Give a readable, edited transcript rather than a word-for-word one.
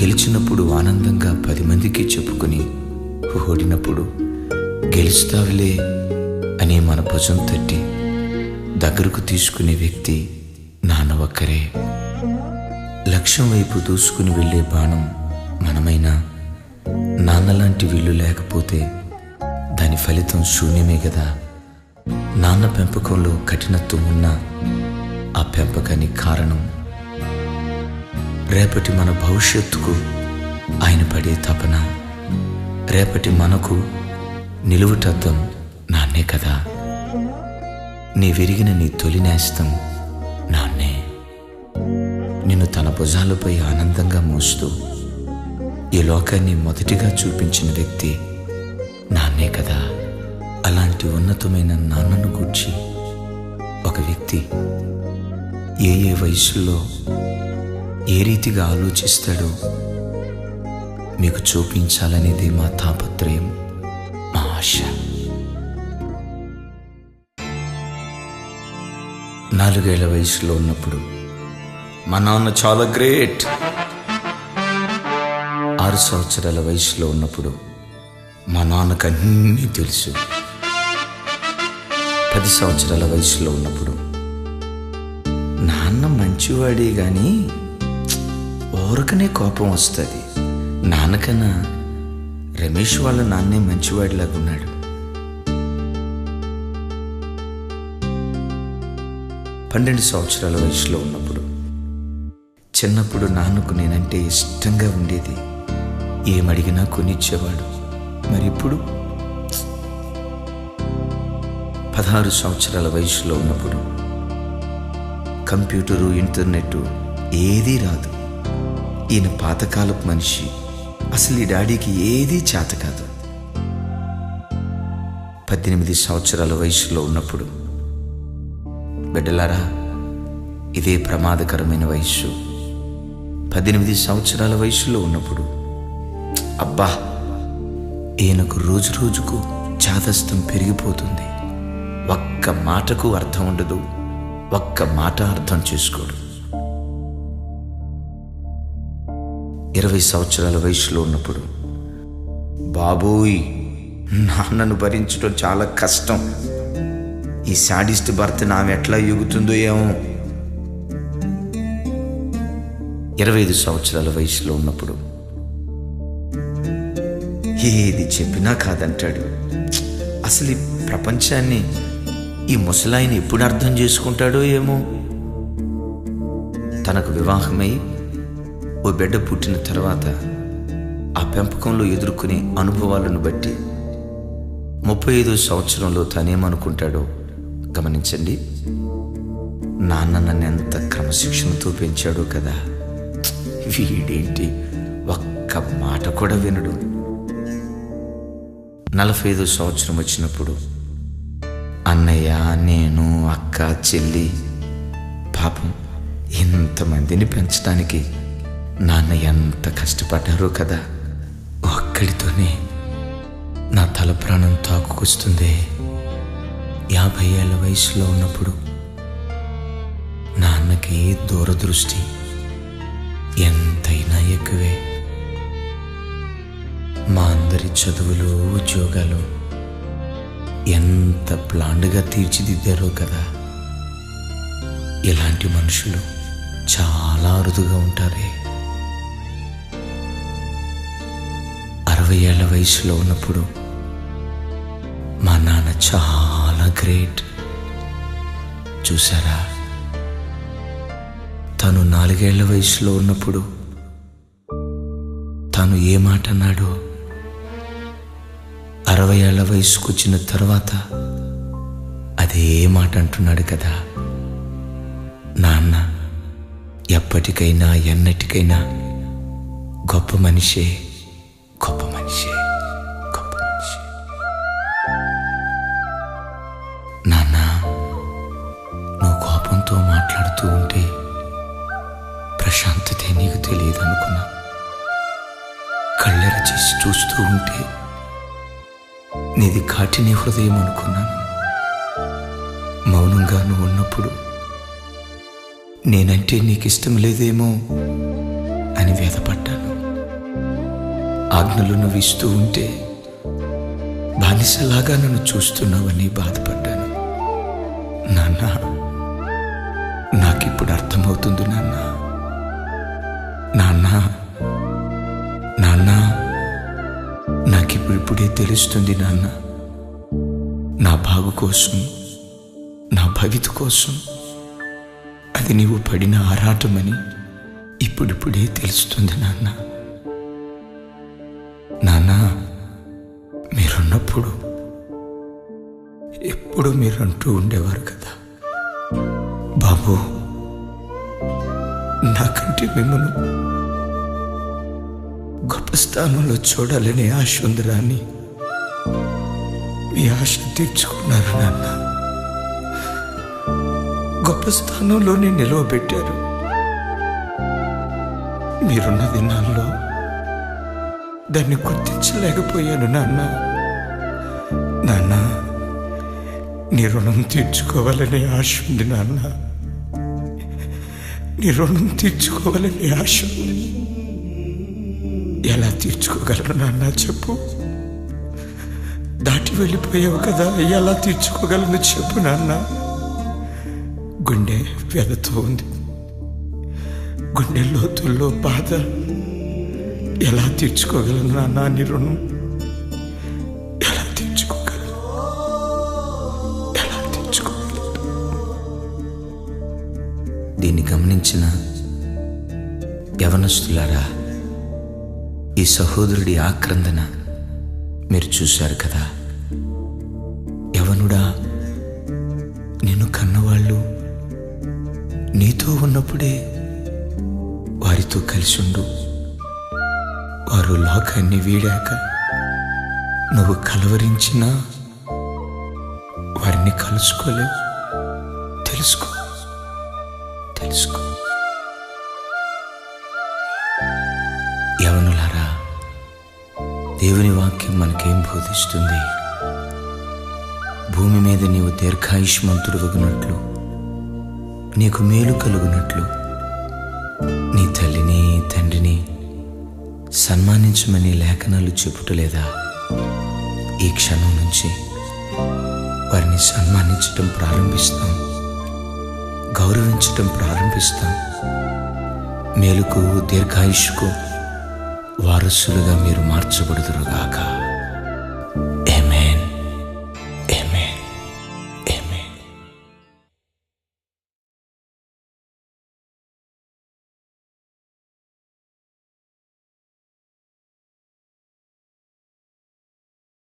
గెలిచినప్పుడు ఆనందంగా 10 మందికి చెప్పుకొని, ఓడినప్పుడు గెలుస్తావులే అని మన భుజం తట్టి దగ్గరకు తీసుకునే వ్యక్తి నాన్న ఒక్కరే. లక్ష్యం వైపు దూసుకుని వెళ్ళే బాణం మనమైనా నాన్నలాంటి వీళ్ళు లేకపోతే దాని ఫలితం శూన్యమే కదా. నాన్న పెంపకంలో కఠినత్వం ఉన్న ఆ పెంపకానికి కారణం రేపటి మన భవిష్యత్తుకు ఆయన పడే తపన, రేపటి మనకు నిలువుటద్దం నాన్నే కదా. నీ విరిగిన నీ తొలి నేస్తం నాన్నే. నిన్ను తన భుజాలపై ఆనందంగా మోస్తూ ఈ లోకాన్ని మొదటిగా చూపించిన వ్యక్తి నాన్నే కదా. అలాంటి ఉన్నతమైన నాన్నను గూర్చి ఒక వ్యక్తి ఏ ఏ వయసుల్లో ఏ రీతిగా ఆలోచిస్తాడో మీకు చూపించాలనేది మా తాపత్రయం, మా ఆశ. 4 ఏళ్ల వయసులో ఉన్నప్పుడు మా నాన్న చాలా గ్రేట్. 6 సంవత్సరాల వయసులో ఉన్నప్పుడు మా నాన్నకు అన్నీ తెలుసు. 10 సంవత్సరాల వయసులో ఉన్నప్పుడు నాన్న మంచివాడే కానీ ఊరకనే కోపం వస్తుంది. నాన్నకన్నా రమేష్ వాళ్ళ నాన్నే మంచివాడిలాగా ఉన్నాడు. 12 సంవత్సరాల వయసులో ఉన్నప్పుడు చిన్నప్పుడు నాన్నకు నేనంటే ఇష్టంగా ఉండేది. ఏమడిగినా కొనిచ్చేవాడు. మరి ఇప్పుడు 16 సంవత్సరాల వయసులో ఉన్నప్పుడు కంప్యూటరు, ఇంటర్నెట్ ఏదీ రాదు. ఈయన పాతకాలపు మనిషి. అసలు ఈ డాడీకి ఏదీ చేత కాదు. 18 సంవత్సరాల వయసులో ఉన్నప్పుడు బిడ్డలారా, ఇదే ప్రమాదకరమైన వయస్సు. 18 సంవత్సరాల వయసులో ఉన్నప్పుడు అబ్బా, ఈయనకు రోజు రోజుకు చాదస్తం పెరిగిపోతుంది. ఒక్క మాటకు అర్థం ఉండదు, ఒక్క మాట అర్థం చేసుకోడు. 20 సంవత్సరాల వయసులో ఉన్నప్పుడు బాబోయ్, నాన్నను భరించడం చాలా కష్టం. ఈ శాడిస్ట్ భర్త ఆమె ఎట్లా ఎగుతుందో ఏమో. 25 సంవత్సరాల వయసులో ఉన్నప్పుడు ఏది చెప్పినా కాదంటాడు. అసలు ఈ ప్రపంచాన్ని ఈ ముసలాయన ఎప్పుడు అర్థం చేసుకుంటాడో ఏమో. తనకు వివాహమై ఓ బిడ్డ పుట్టిన తర్వాత ఆ పెంపకంలో ఎదుర్కొనే అనుభవాలను బట్టి 35వ సంవత్సరంలో తనేమనుకుంటాడో గమనించండి. నాన్న నన్ను ఎంత క్రమశిక్షణతో పెంచాడో కదా, వీడేంటి ఒక్క మాట కూడా వినడు. 45వ సంవత్సరం వచ్చినప్పుడు అన్నయ్య, నేను, అక్క, చెల్లి, పాపం ఇంతమందిని పెంచడానికి నాన్న ఎంత కష్టపడ్డారో కదా. ఒక్కడితోనే నా తల ప్రాణం తాకుకొస్తుంది. 50 ఏళ్ల వయసులో ఉన్నప్పుడు నాన్నకి దూరదృష్టి ఎంతైనా ఎక్కువే. మా అందరి చదువులు, ఉద్యోగాలు ఎంత ప్లాండ్గా తీర్చిదిద్దారో కదా. ఇలాంటి మనుషులు చాలా అరుదుగా ఉంటారే. 60 ఏళ్ల వయసులో ఉన్నప్పుడు మా నాన్న చాలా గ్రేట్. చూసారా, తను 4 ఏళ్ల వయసులో ఉన్నప్పుడు తను ఏ మాట అన్నాడో 60 ఏళ్ల వయసుకు వచ్చిన తర్వాత అదే మాట అంటున్నాడు కదా. నాన్న ఎప్పటికైనా ఎన్నటికైనా గొప్ప మనిషే, గొప్ప మనిషే, గొప్ప మనిషే. నాన్న, నువ్వు కోపంతో మాట్లాడుతూ ఉంటే ప్రశాంతతే నీకు తెలియదు అనుకున్నా. కళ్ళెర చేసి చూస్తూ ఉంటే నీది కాటిని హృదయం అనుకున్నాను. మౌనంగా నువ్వు ఉన్నప్పుడు నేనంటే నీకు ఇష్టం లేదేమో అని వ్యధపడ్డాను. ఆజ్ఞలు నువ్వు ఇస్తూ ఉంటే బానిసలాగా నన్ను చూస్తున్నావని బాధపడ్డాను. నాన్న, నాకిప్పుడు అర్థమవుతుంది నాన్న. నాన్న నాన్న నాకిప్పుడిప్పుడే తెలుస్తుంది నాన్న. నా బాగు కోసం, నా భవిత కోసం అది నీవు పడిన ఆరాటమని ఇప్పుడిప్పుడే తెలుస్తుంది నాన్న. నాన్న, మీరున్నప్పుడు ఎప్పుడు మీరు అంటూ ఉండేవారు కదా, బాబు నాకంటే మిమ్మల్ని గొప్ప స్థానంలో చూడాలని ఆశ ఉందిరా అని. మీ ఆశ తీర్చుకున్నారు నాన్న. గొప్ప స్థానంలోనే నిలవబెట్టారు. మీరున్న దినాల్లో దాన్ని గుర్తించలేకపోయాను నాన్న. నాన్న, నీ రుణం తీర్చుకోవాలనే ఆశ ఉంది నాన్న. నీ రుణం తీర్చుకోవాలనే ఆశ ఉంది. ఎలా తీర్చుకోగలరు నాన్న చెప్పు. దాటి వెళ్ళిపోయావు కదా, ఎలా తీర్చుకోగలను చెప్పు నాన్న. గుండె వ్యధతో ఉంది, గుండె లోతుల్లో బాధ. ఎలా తీర్చుకోగలను నాన్న నీ రుణం? ఎలా తీర్చుకోగలను? ఎలా తీర్చుకోగలను? దీన్ని గమనించిన యవనస్తులారా, ఈ సహోదరుడి ఆక్రందన మీరు చూశారు కదా. యవనుడా, నిన్ను కన్నవాళ్ళు నీతో ఉన్నప్పుడే వారితో కలిసి ఉండు. వారు లోకాన్ని వీడాక నువ్వు కలవరించినా వారిని కలుసుకోలేవు. తెలుసుకో, తెలుసుకో. యవనులారా, దేవుని వాక్యం మనకేం బోధిస్తుంది? భూమి మీద నీవు దీర్ఘాయుష్మంతుడవగునట్లు, నీకు మేలు కలుగునట్లు నీ తల్లిని తండ్రిని సన్మానించమని లేఖనాలు చెప్పుటలేదా? ఈ క్షణం నుంచి వారిని సన్మానించటం ప్రారంభిస్తాం, గౌరవించటం ప్రారంభిస్తాం. మేలుకు దీర్ఘాయుష్కు వారసులుగా మీరు మార్చబడుదురుగాక.